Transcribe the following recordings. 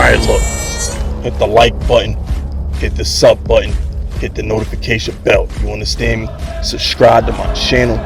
Alright, look. Hit the like button. Hit the sub button. Hit the notification bell. You understand me? Subscribe to my channel.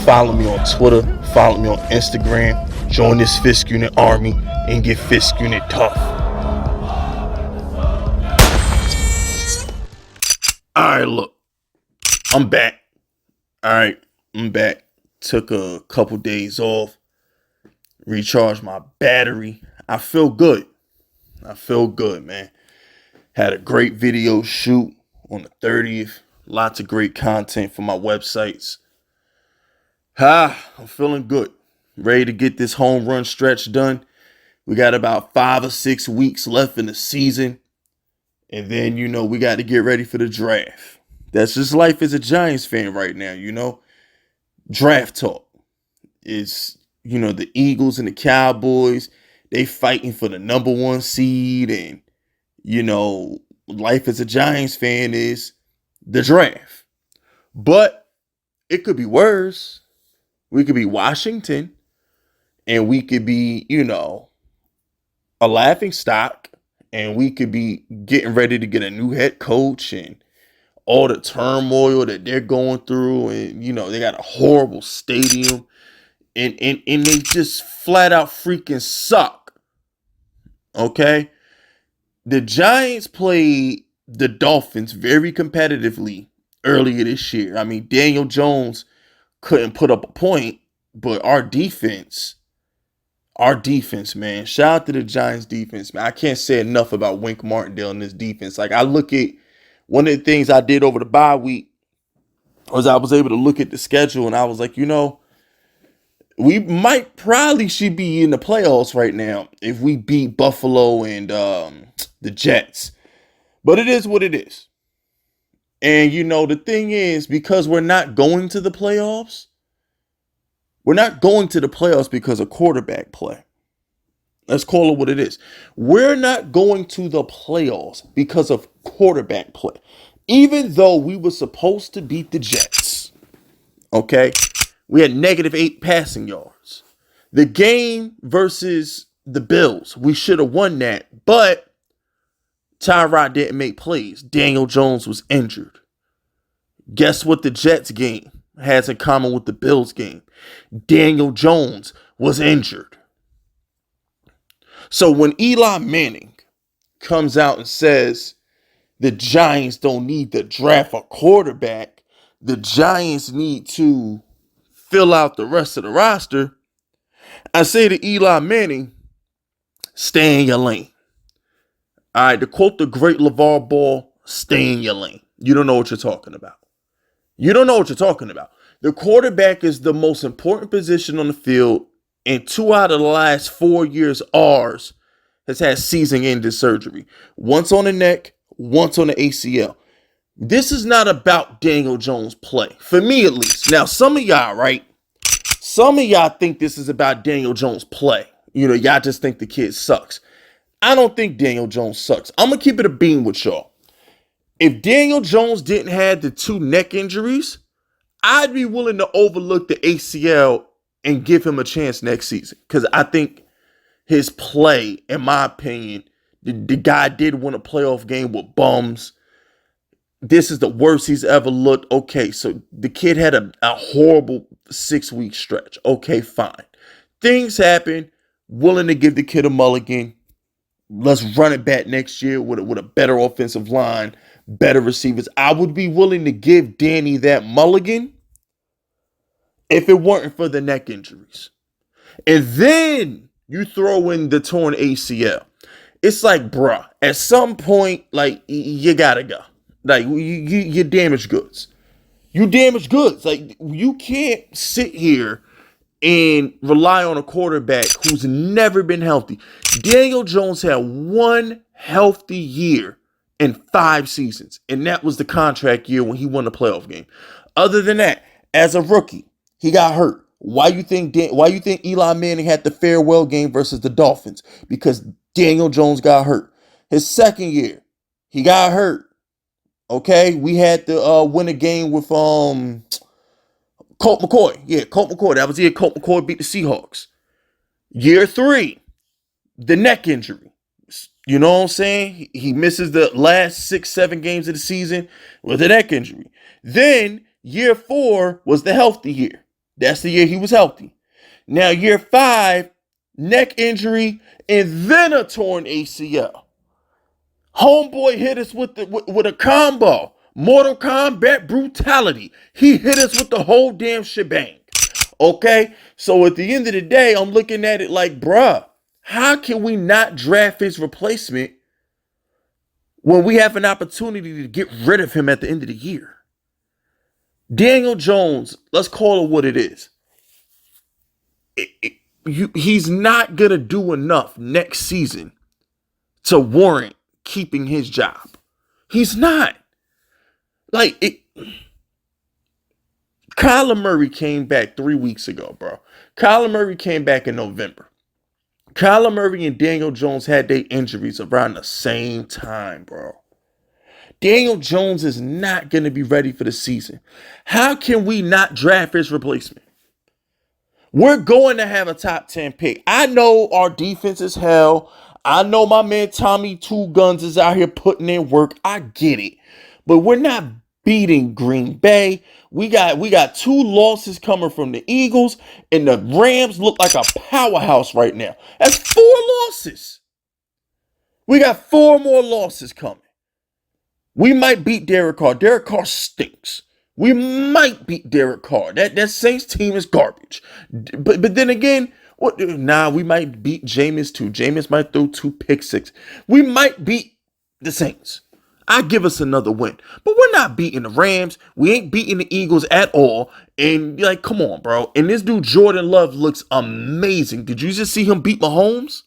Follow me on Twitter. Follow me on Instagram. Join this Fisk Unit army and get Fisk Unit tough. Alright, look. I'm back. Alright, I'm back. Took a couple days off. Recharged my battery. I feel good. Man. Had a great video shoot on the 30th. Lots of great content for my websites. I'm feeling good. Ready to get this home run stretch done. We got about 5 or 6 weeks left in the season. And then, we got to get ready for the draft. That's just life as a Giants fan right now, Draft talk. It's, the Eagles and the Cowboys, they fighting for the number 1 seed. And, life as a Giants fan is the draft. But it could be worse. We could be Washington. And we could be, a laughing stock. And we could be getting ready to get a new head coach and all the turmoil that they're going through. And, they got a horrible stadium. And they just flat out freaking suck. Okay? The Giants played the Dolphins very competitively earlier this year. I mean, Daniel Jones couldn't put up a point, but our defense, man. Shout out to the Giants defense, man. I can't say enough about Wink Martindale and this defense. Like, I look at one of the things I did over the bye week was I was able to look at the schedule and I was like, we might probably should be in the playoffs right now if we beat Buffalo and the Jets. But it is what it is. And, the thing is, because we're not going to the playoffs, we're not going to the playoffs because of quarterback play. Let's call it what it is. We're not going to the playoffs because of quarterback play. Even though we were supposed to beat the Jets. Okay? We had -8 passing yards. The game versus the Bills, we should have won that. But Tyrod didn't make plays. Daniel Jones was injured. Guess what the Jets game has in common with the Bills game? Daniel Jones was injured. So when Eli Manning comes out and says the Giants don't need to draft a quarterback, the Giants need to fill out the rest of the roster, I say to Eli Manning, stay in your lane. All right, to quote the great LeVar Ball, stay in your lane. You don't know what you're talking about. The quarterback is the most important position on the field, and 2 out of the last 4 years, ours has had season-ending surgery. Once on the neck, once on the ACL. This is not about Daniel Jones' play, for me at least. Now, some of y'all, right? Some of y'all think this is about Daniel Jones' play. Y'all just think the kid sucks. I don't think Daniel Jones sucks. I'm going to keep it a beam with y'all. If Daniel Jones didn't have the 2 neck injuries, I'd be willing to overlook the ACL and give him a chance next season. Because I think his play, in my opinion, the guy did win a playoff game with bums. This is the worst he's ever looked. Okay, so the kid had a horrible 6-week stretch. Okay, fine. Things happen. Willing to give the kid a mulligan. Let's run it back next year with a better offensive line, better receivers. I would be willing to give Danny that mulligan if it weren't for the neck injuries. And then you throw in the torn ACL. It's like, bruh, at some point, like, you gotta go. Like, you damaged goods. Like, you can't sit here and rely on a quarterback who's never been healthy. Daniel Jones had 1 healthy year in 5 seasons, and that was the contract year when he won the playoff game. Other than that, as a rookie, he got hurt. Why you think Eli Manning had the farewell game versus the Dolphins? Because Daniel Jones got hurt. His second year, he got hurt. Okay, we had to win a game with Colt McCoy. Yeah, Colt McCoy. That was the year Colt McCoy beat the Seahawks. Year 3, the neck injury. You know what I'm saying? He misses the last 6, 7 games of the season with a neck injury. Then year 4 was the healthy year. That's the year he was healthy. Now year 5, neck injury, and then a torn ACL. Homeboy hit us with a combo. Mortal Kombat brutality. He hit us with the whole damn shebang. Okay? So at the end of the day, I'm looking at it like, bruh, how can we not draft his replacement when we have an opportunity to get rid of him at the end of the year? Daniel Jones, let's call it what it is. He's not going to do enough next season to warrant keeping his job. He's not. Kyler Murray came back 3 weeks ago, bro. Kyler Murray came back in November. Kyler Murray and Daniel Jones had their injuries around the same time, bro. Daniel Jones is not going to be ready for the season. How can we not draft his replacement? We're going to have a top 10 pick. I know our defense is hell. I know my man Tommy Two Guns is out here putting in work. I get it. But we're not beating Green Bay. We got 2 losses coming from the Eagles, and the Rams look like a powerhouse right now. That's 4 losses. We got 4 more losses coming. We might beat Derek Carr. Derek Carr stinks. We might beat Derek Carr. That Saints team is garbage. But then again, we might beat Jameis too. Jameis might throw 2 pick six. We might beat the Saints. I give us another win. But we're not beating the Rams. We ain't beating the Eagles at all. And come on, bro. And this dude Jordan Love looks amazing. Did you just see him beat Mahomes?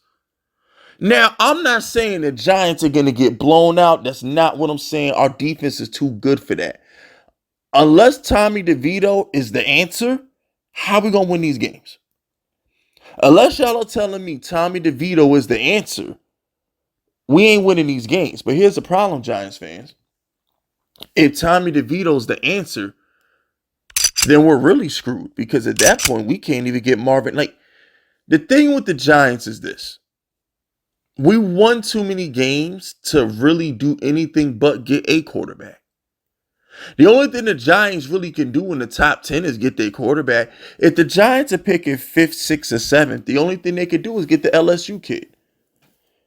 Now, I'm not saying the Giants are going to get blown out. That's not what I'm saying. Our defense is too good for that. Unless Tommy DeVito is the answer, how are we going to win these games? Unless y'all are telling me Tommy DeVito is the answer, we ain't winning these games. But here's the problem, Giants fans. If Tommy DeVito is the answer, then we're really screwed. Because at that point, we can't even get Marvin. The thing with the Giants is this. We won too many games to really do anything but get a quarterback. The only thing the Giants really can do in the top 10 is get their quarterback. If the Giants are picking 5th, 6th, or 7th, the only thing they can do is get the LSU kid.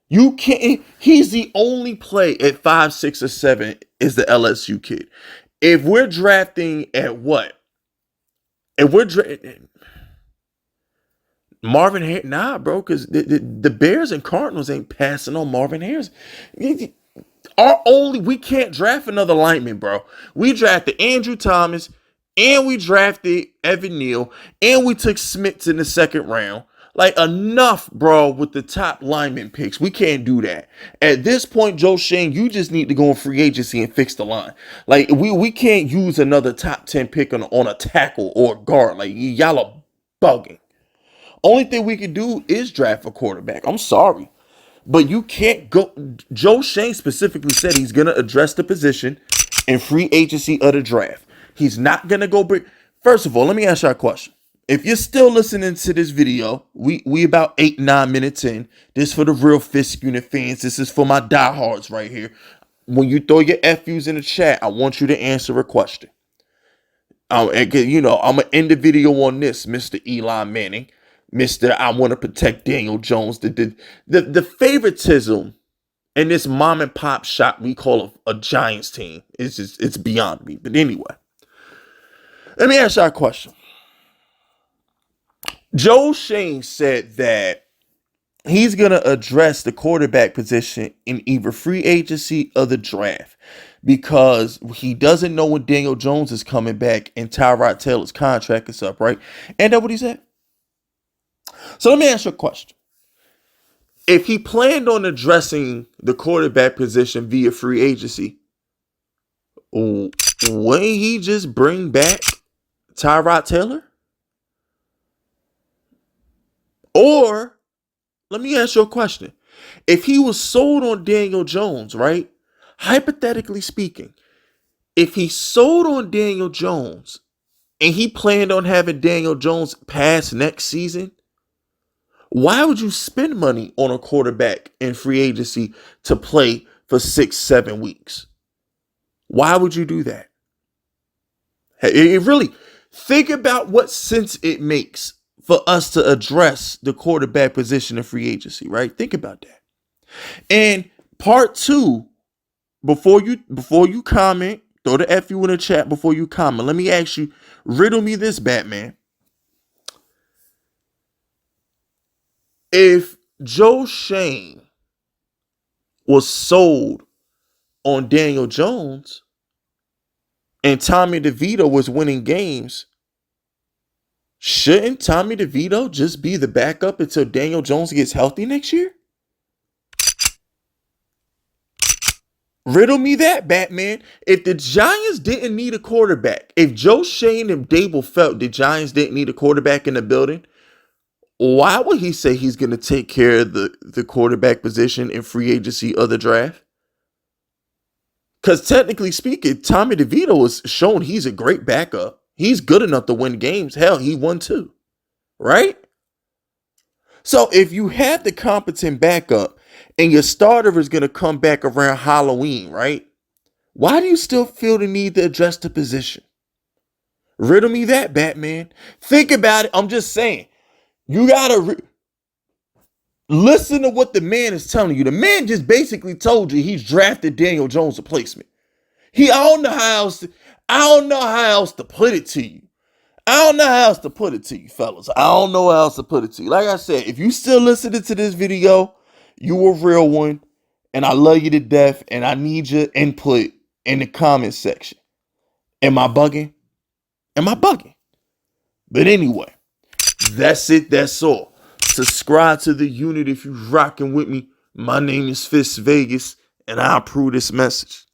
You can't. He's the only play at 5, 6, or 7 is the LSU kid. If we're drafting at what? If we're drafting Marvin Harris, nah, bro, because the Bears and Cardinals ain't passing on Marvin Harris. We can't draft another lineman, bro. We drafted Andrew Thomas, and we drafted Evan Neal, and we took Smith in the 2nd round. Enough, bro, with the top lineman picks. We can't do that. At this point, Joe Shane, you just need to go in free agency and fix the line. We can't use another top 10 pick on a tackle or a guard. Y'all are bugging. Only thing we can do is draft a quarterback. I'm sorry. But you can't go. Joe Shane specifically said he's going to address the position in free agency of the draft. He's not going to go bring. First of all, let me ask you a question. If you're still listening to this video, we about 8-9 minutes in. This for the real Fist Unit fans. This is for my diehards right here. When you throw your FUs in the chat, I want you to answer a question. I'm going to end the video on this, Mr. Eli Manning. Mr. I want to protect Daniel Jones. The favoritism in this mom and pop shop we call a Giants team it's beyond me. But anyway, let me ask y'all a question. Joe Shane said that he's going to address the quarterback position in either free agency or the draft because he doesn't know when Daniel Jones is coming back and Tyrod Taylor's contract is up, right? And that's what he said. So let me ask you a question. If he planned on addressing the quarterback position via free agency, wouldn't he just bring back Tyrod Taylor? Or, let me ask you a question. If he was sold on Daniel Jones, right? Hypothetically speaking, if he sold on Daniel Jones and he planned on having Daniel Jones pass next season, Why would you spend money on a quarterback in free agency to play for 6, 7 weeks? Why would you do that? It really, think about what sense it makes for us to address the quarterback position in free agency, right? Think about that. And part two, before you comment, throw the FU in the chat before you comment. Let me ask you, riddle me this, Batman. If Joe Shane was sold on Daniel Jones and Tommy DeVito was winning games, shouldn't Tommy DeVito just be the backup until Daniel Jones gets healthy next year? Riddle me that, Batman. If the Giants didn't need a quarterback, if Joe Shane and Dable felt the Giants didn't need a quarterback in the building, why would he say he's going to take care of the quarterback position in free agency or the draft? Because technically speaking, Tommy DeVito has shown he's a great backup. He's good enough to win games. Hell, he won too. Right? So if you have the competent backup and your starter is going to come back around Halloween, right? Why do you still feel the need to address the position? Riddle me that, Batman. Think about it. I'm just saying. You got to listen to what the man is telling you. The man just basically told you he's drafted Daniel Jones replacement. I don't know how else to put it to you. Fellas. I don't know how else to put it to you. Like I said, if you still listening to this video, you a real one, and I love you to death, and I need your input in the comment section. Am I bugging? But anyway, that's it. That's all. Subscribe to the unit if you rocking with me. My name is Fist Vegas, and I approve this message.